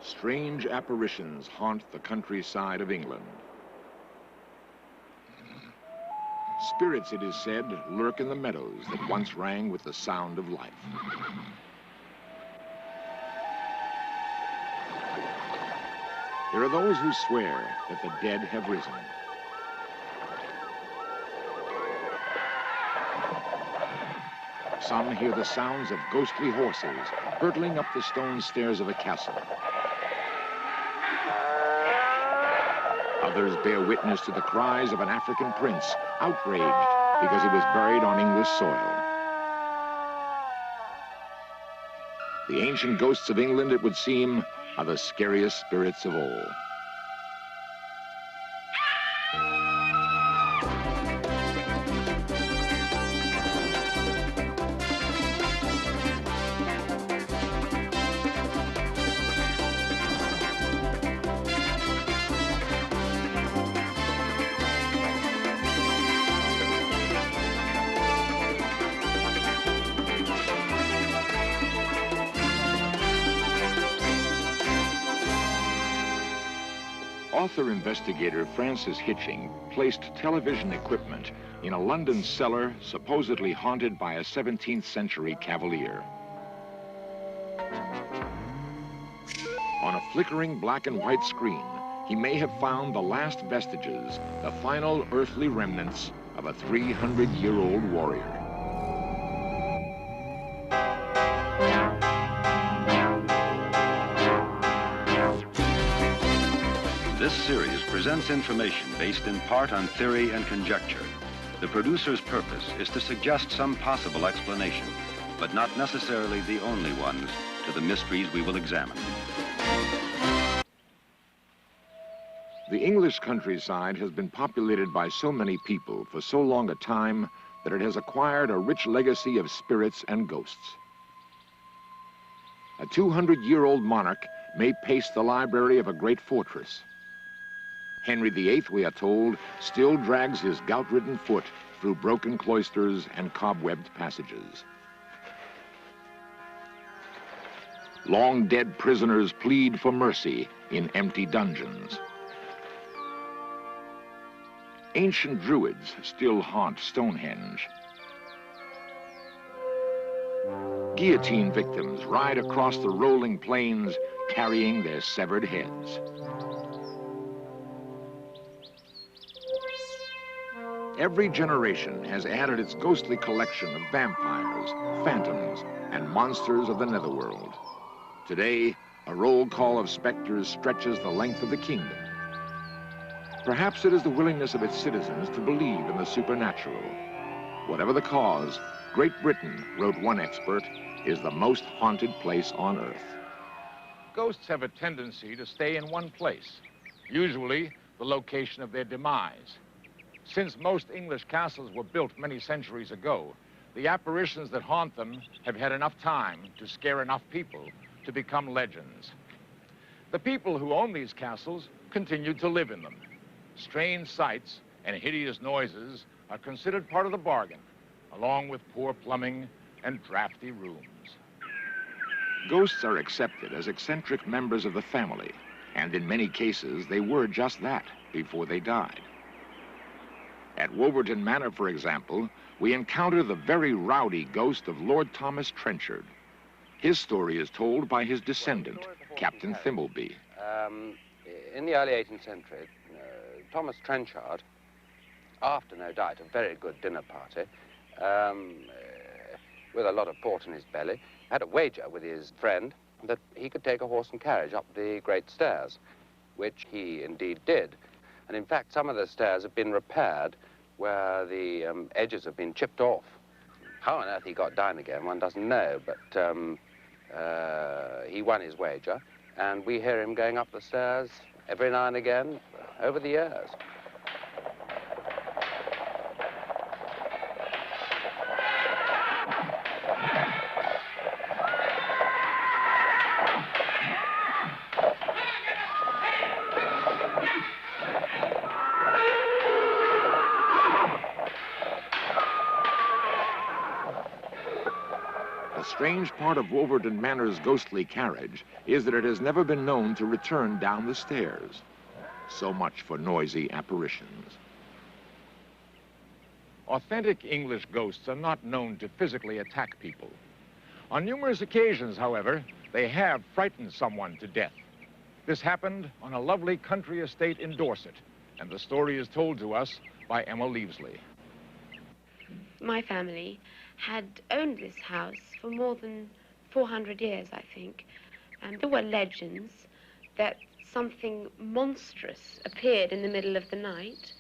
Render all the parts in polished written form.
strange apparitions haunt the countryside of England. Spirits, it is said, lurk in the meadows that once rang with the sound of life. There are those who swear that the dead have risen. Some hear the sounds of ghostly horses hurtling up the stone stairs of a castle. Others bear witness to the cries of an African prince, outraged because he was buried on English soil. The ancient ghosts of England, it would seem, are the scariest spirits of all. Author-investigator Francis Hitching placed television equipment in a London cellar supposedly haunted by a 17th century cavalier. On a flickering black and white screen, he may have found the last vestiges, the final earthly remnants of a 300-year-old warrior. This series presents information based in part on theory and conjecture. The producer's purpose is to suggest some possible explanation, but not necessarily the only ones, to the mysteries we will examine. The English countryside has been populated by so many people for so long a time that it has acquired a rich legacy of spirits and ghosts. A 200-year-old monarch may pace the library of a great fortress. Henry VIII, we are told, still drags his gout-ridden foot through broken cloisters and cobwebbed passages. Long-dead prisoners plead for mercy in empty dungeons. Ancient druids still haunt Stonehenge. Guillotine victims ride across the rolling plains carrying their severed heads. Every generation has added its ghostly collection of vampires, phantoms, and monsters of the netherworld. Today, a roll call of specters stretches the length of the kingdom. Perhaps it is the willingness of its citizens to believe in the supernatural. Whatever the cause, Great Britain, wrote one expert, is the most haunted place on Earth. Ghosts have a tendency to stay in one place, usually the location of their demise. Since most English castles were built many centuries ago, the apparitions that haunt them have had enough time to scare enough people to become legends. The people who own these castles continue to live in them. Strange sights and hideous noises are considered part of the bargain, along with poor plumbing and drafty rooms. Ghosts are accepted as eccentric members of the family, and in many cases they were just that before they died. At Wolverton Manor, for example, we encounter the very rowdy ghost of Lord Thomas Trenchard. His story is told by his descendant, Captain Thimbleby. In the early 18th century, Thomas Trenchard, after, no doubt, a very good dinner party, with a lot of port in his belly, had a wager with his friend that he could take a horse and carriage up the great stairs, which he indeed did. And in fact, some of the stairs have been repaired where the edges have been chipped off. How on earth he got down again, one doesn't know, but he won his wager, and we hear him going up the stairs every now and again over the years. A strange part of Wolverton Manor's ghostly carriage is that it has never been known to return down the stairs. So much for noisy apparitions. Authentic English ghosts are not known to physically attack people. On numerous occasions, however, they have frightened someone to death. This happened on a lovely country estate in Dorset, and the story is told to us by Emma Leavesley. My family had owned this house for more than 400 years, I think. And there were legends that something monstrous appeared in the middle of the night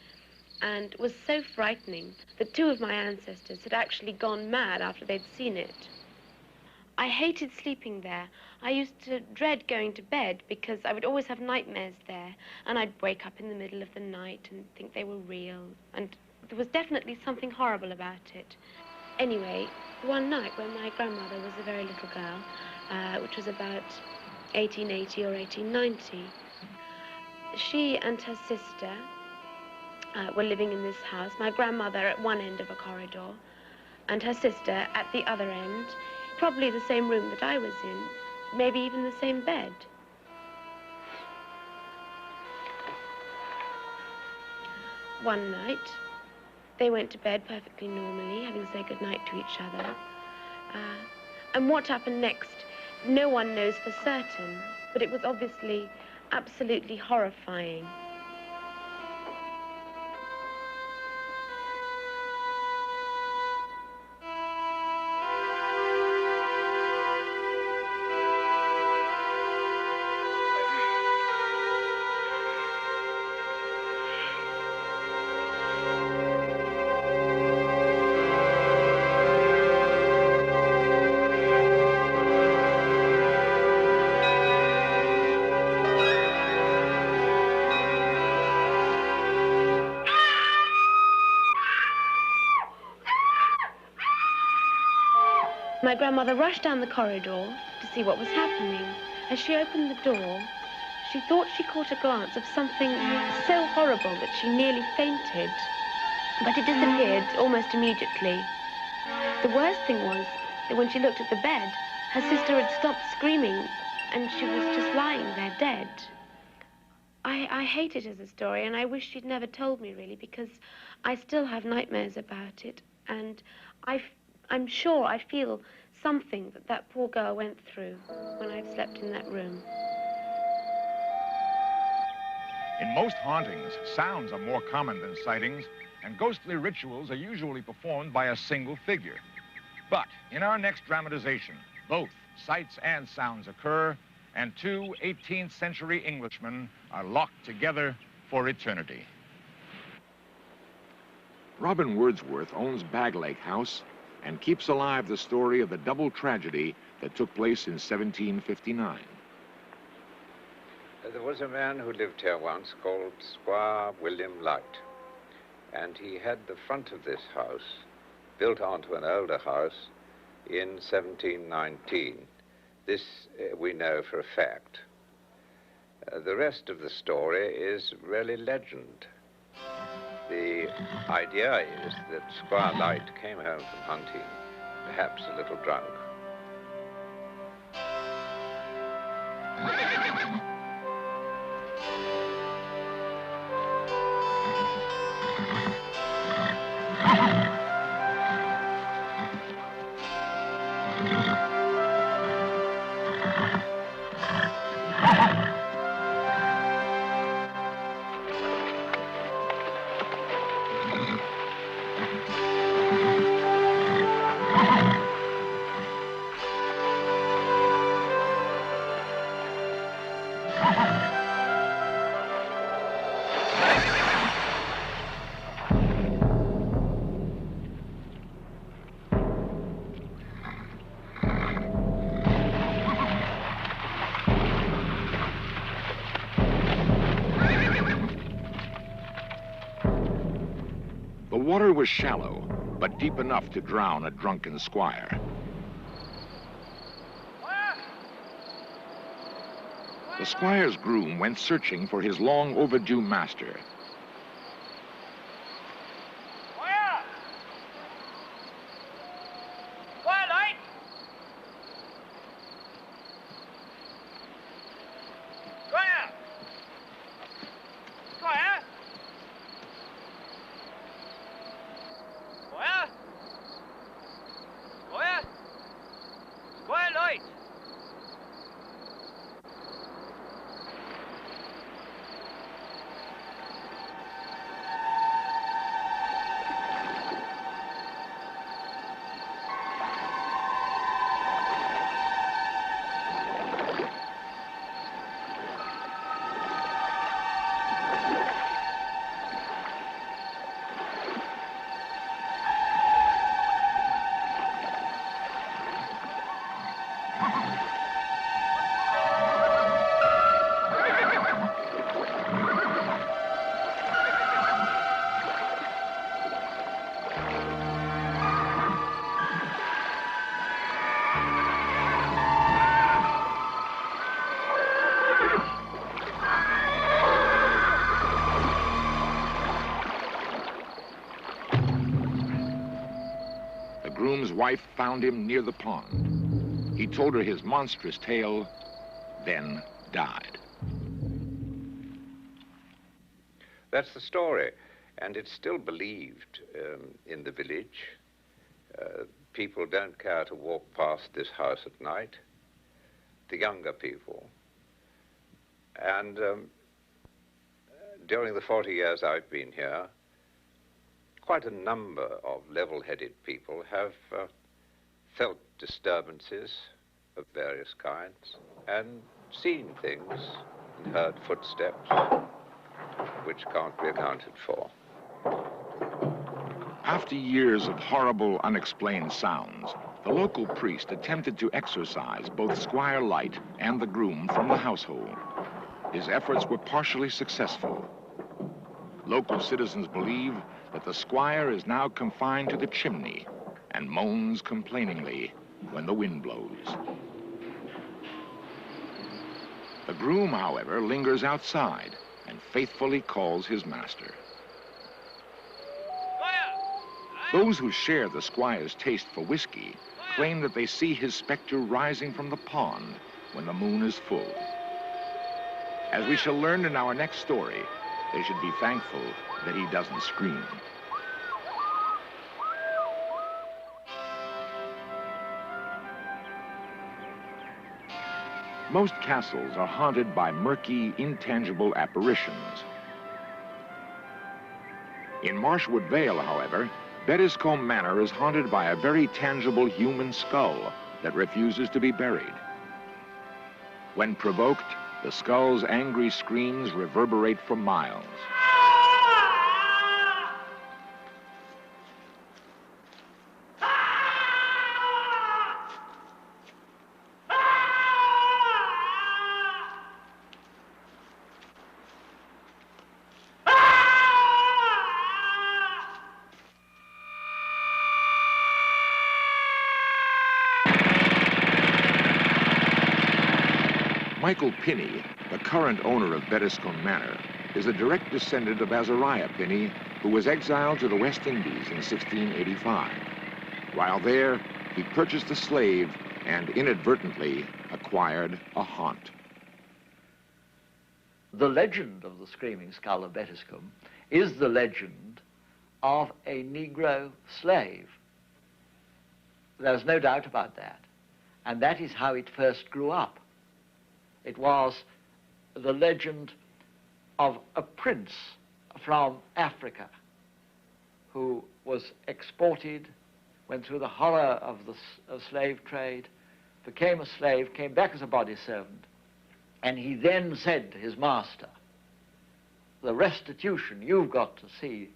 and was so frightening that two of my ancestors had actually gone mad after they'd seen it. I hated sleeping there. I used to dread going to bed because I would always have nightmares there, and I'd wake up in the middle of the night and think they were real, and there was definitely something horrible about it. Anyway, one night when my grandmother was a very little girl, which was about 1880 or 1890, she and her sister were living in this house, my grandmother at one end of a corridor, and her sister at the other end, probably the same room that I was in, maybe even the same bed. One night, they went to bed perfectly normally, having said goodnight to each other. And what happened next, no one knows for certain, but it was obviously absolutely horrifying. My grandmother rushed down the corridor to see what was happening. As she opened the door, she thought she caught a glance of something so horrible that she nearly fainted. But it disappeared almost immediately. The worst thing was that when she looked at the bed, her sister had stopped screaming and she was just lying there dead. I hate it as a story, and I wish she'd never told me, really, because I still have nightmares about it, and I'm sure I feel something that that poor girl went through when I've slept in that room. In most hauntings, sounds are more common than sightings, and ghostly rituals are usually performed by a single figure. But in our next dramatization, both sights and sounds occur, and two 18th century Englishmen are locked together for eternity. Robin Wordsworth owns Bag Lake House and keeps alive the story of the double tragedy that took place in 1759. There was a man who lived here once called Squire William Light, and he had the front of this house built onto an older house in 1719. This we know for a fact. The rest of the story is really legend. The idea is that Squire Light came home from hunting, perhaps a little drunk. The water was shallow, but deep enough to drown a drunken squire. The squire's groom went searching for his long overdue master. wife found him near the pond. He told her his monstrous tale, then died. That's the story, and it's still believed in the village. People don't care to walk past this house at night, the younger people. And during the 40 years I've been here, quite a number of level-headed people have felt disturbances of various kinds and seen things and heard footsteps which can't be accounted for. After years of horrible, unexplained sounds, the local priest attempted to exorcise both Squire Light and the groom from the household. His efforts were partially successful. Local citizens believe that the squire is now confined to the chimney and moans complainingly when the wind blows. The groom, however, lingers outside and faithfully calls his master. Those who share the squire's taste for whiskey claim that they see his specter rising from the pond when the moon is full. As we shall learn in our next story, they should be thankful that he doesn't scream. Most castles are haunted by murky, intangible apparitions. In Marshwood Vale, however, Bettiscombe Manor is haunted by a very tangible human skull that refuses to be buried. When provoked, the skull's angry screams reverberate for miles. Michael Pinney, the current owner of Bettiscombe Manor, is a direct descendant of Azariah Pinney, who was exiled to the West Indies in 1685. While there, he purchased a slave and inadvertently acquired a haunt. The legend of the Screaming Skull of Bettiscombe is the legend of a Negro slave. There's no doubt about that. And that is how it first grew up. It was the legend of a prince from Africa who was exported, went through the horror of the slave trade, became a slave, came back as a body servant, and he then said to his master, the restitution you've got to see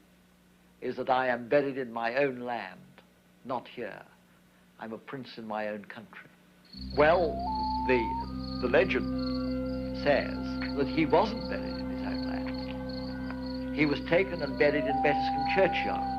is that I am buried in my own land, not here. I'm a prince in my own country. Well, the legend says that he wasn't buried in his own land. He was taken and buried in Bettiscombe churchyard.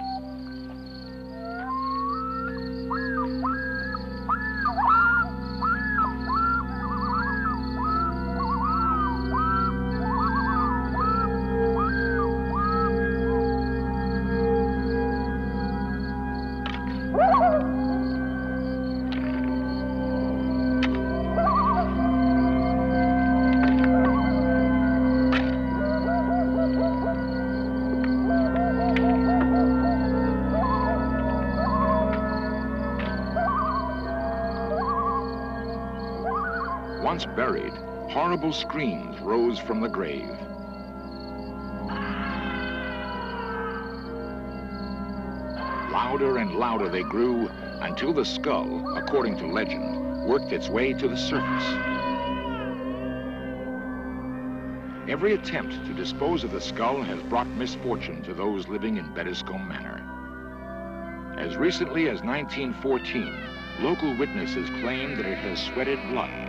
Once buried, horrible screams rose from the grave. Louder and louder they grew until the skull, according to legend, worked its way to the surface. Every attempt to dispose of the skull has brought misfortune to those living in Bettiscombe Manor. As recently as 1914, local witnesses claimed that it has sweated blood.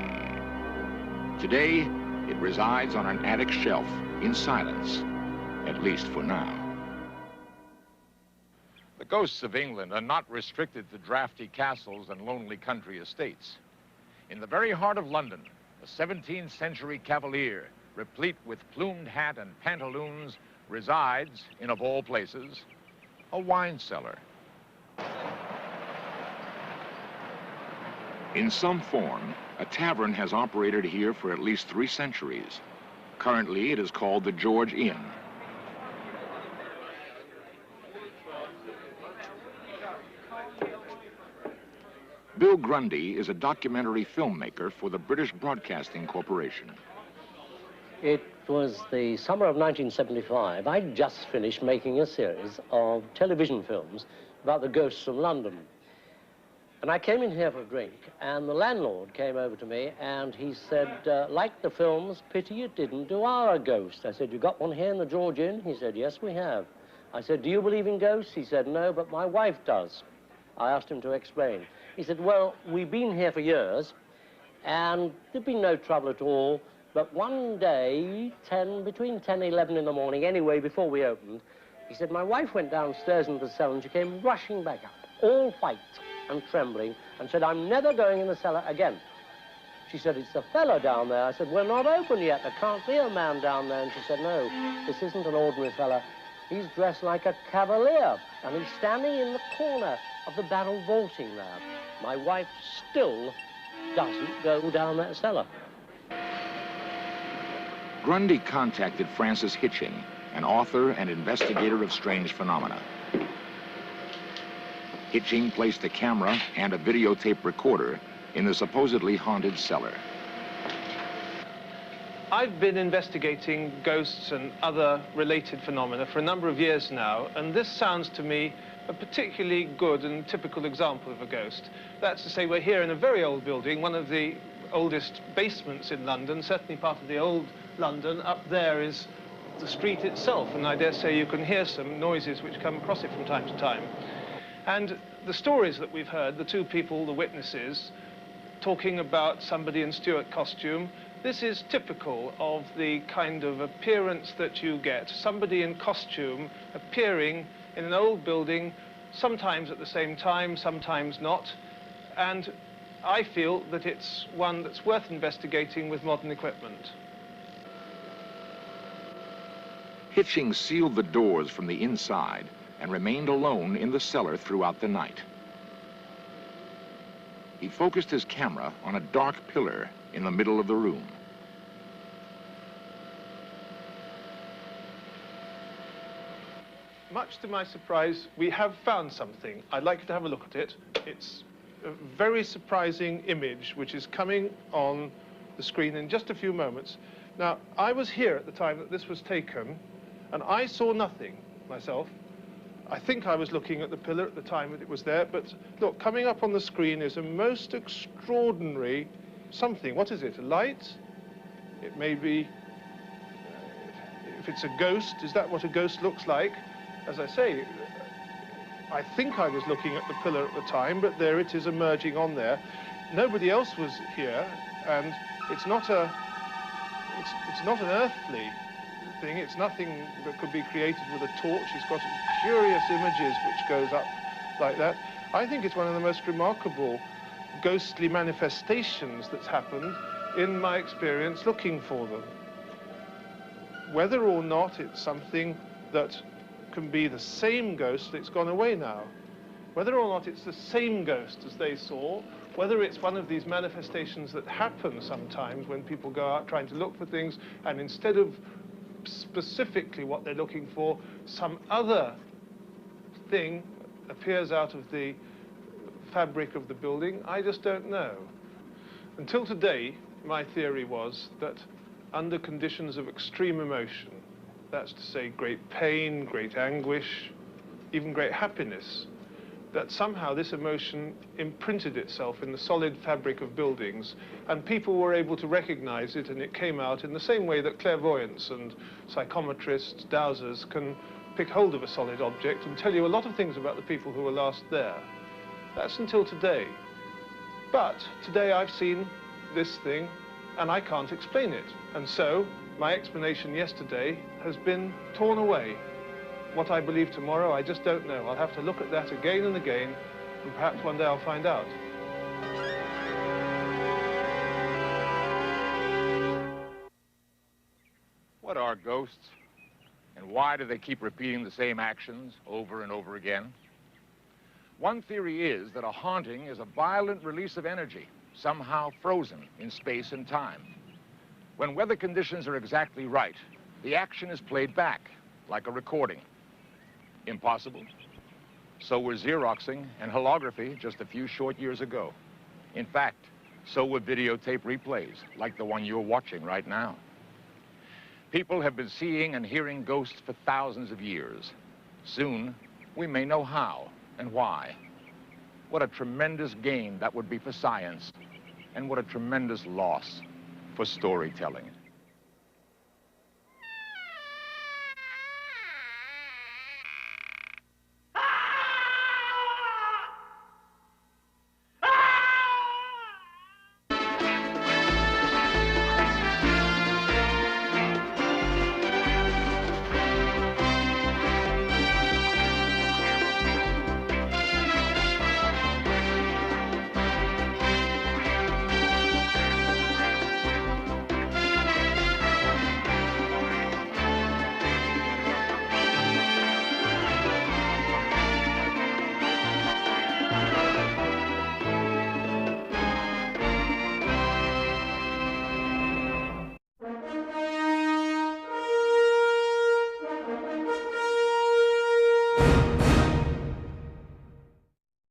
Today, it resides on an attic shelf in silence, at least for now. The ghosts of England are not restricted to drafty castles and lonely country estates. In the very heart of London, a 17th century cavalier, replete with plumed hat and pantaloons, resides in, of all places, a wine cellar. In some form, a tavern has operated here for at least 3 centuries. Currently, it is called the George Inn. Bill Grundy is a documentary filmmaker for the British Broadcasting Corporation. It was the summer of 1975. I'd just finished making a series of television films about the ghosts of London. And I came in here for a drink, and the landlord came over to me, and he said, like the films, pity you didn't do our ghost. I said, you got one here in the George Inn? He said, yes, we have. I said, do you believe in ghosts? He said, no, but my wife does. I asked him to explain. He said, well, we've been here for years, and there'd been no trouble at all, but one day, between 10 and 11 in the morning, anyway, before we opened, he said, my wife went downstairs into the cellar, and she came rushing back up, all white and trembling, and said, I'm never going in the cellar again. She said, it's the fellow down there. I said, we're not open yet. There can't be a man down there. And she said, no, this isn't an ordinary fella. He's dressed like a cavalier, and he's standing in the corner of the barrel vaulting there. My wife still doesn't go down that cellar. Grundy contacted Francis Hitching, an author and investigator of strange phenomena. Hitching placed a camera and a videotape recorder in the supposedly haunted cellar. I've been investigating ghosts and other related phenomena for a number of years now, and this sounds to me a particularly good and typical example of a ghost. That's to say, we're here in a very old building, one of the oldest basements in London, certainly part of the old London. Up there is the street itself, and I dare say you can hear some noises which come across it from time to time. And the stories that we've heard, the 2 people, the witnesses, talking about somebody in Stuart costume, this is typical of the kind of appearance that you get. Somebody in costume appearing in an old building, sometimes at the same time, sometimes not. And I feel that it's one that's worth investigating with modern equipment. Hitching sealed the doors from the inside and remained alone in the cellar throughout the night. He focused his camera on a dark pillar in the middle of the room. Much to my surprise, we have found something. I'd like you to have a look at it. It's a very surprising image which is coming on the screen in just a few moments. Now, I was here at the time that this was taken, and I saw nothing myself. I think I was looking at the pillar at the time that it was there, but look, coming up on the screen is a most extraordinary something. What is it, a light? It may be, if it's a ghost, is that what a ghost looks like? As I say, I think I was looking at the pillar at the time, but there it is emerging on there. Nobody else was here, and it's not an earthly thing. It's nothing that could be created with a torch. It's got curious images which goes up like that. I think it's one of the most remarkable ghostly manifestations that's happened in my experience looking for them. Whether or not it's something that can be the same ghost that's gone away now, whether or not it's the same ghost as they saw, whether it's one of these manifestations that happen sometimes when people go out trying to look for things, and instead of specifically what they're looking for, some other thing appears out of the fabric of the building, I just don't know. Until today, my theory was that under conditions of extreme emotion, that's to say great pain, great anguish, even great happiness, that somehow this emotion imprinted itself in the solid fabric of buildings, and people were able to recognize it, and it came out in the same way that clairvoyants and psychometrists, dowsers, can pick hold of a solid object and tell you a lot of things about the people who were last there. That's until today. But today I've seen this thing, and I can't explain it. And so my explanation yesterday has been torn away. What I believe tomorrow, I just don't know. I'll have to look at that again and again, and perhaps one day I'll find out. What are ghosts? And why do they keep repeating the same actions over and over again? One theory is that a haunting is a violent release of energy, somehow frozen in space and time. When weather conditions are exactly right, the action is played back, like a recording. Impossible? So were Xeroxing and holography just a few short years ago. In fact, so were videotape replays, like the one you're watching right now. People have been seeing and hearing ghosts for thousands of years. Soon, we may know how and why. What a tremendous gain that would be for science, and what a tremendous loss for storytelling.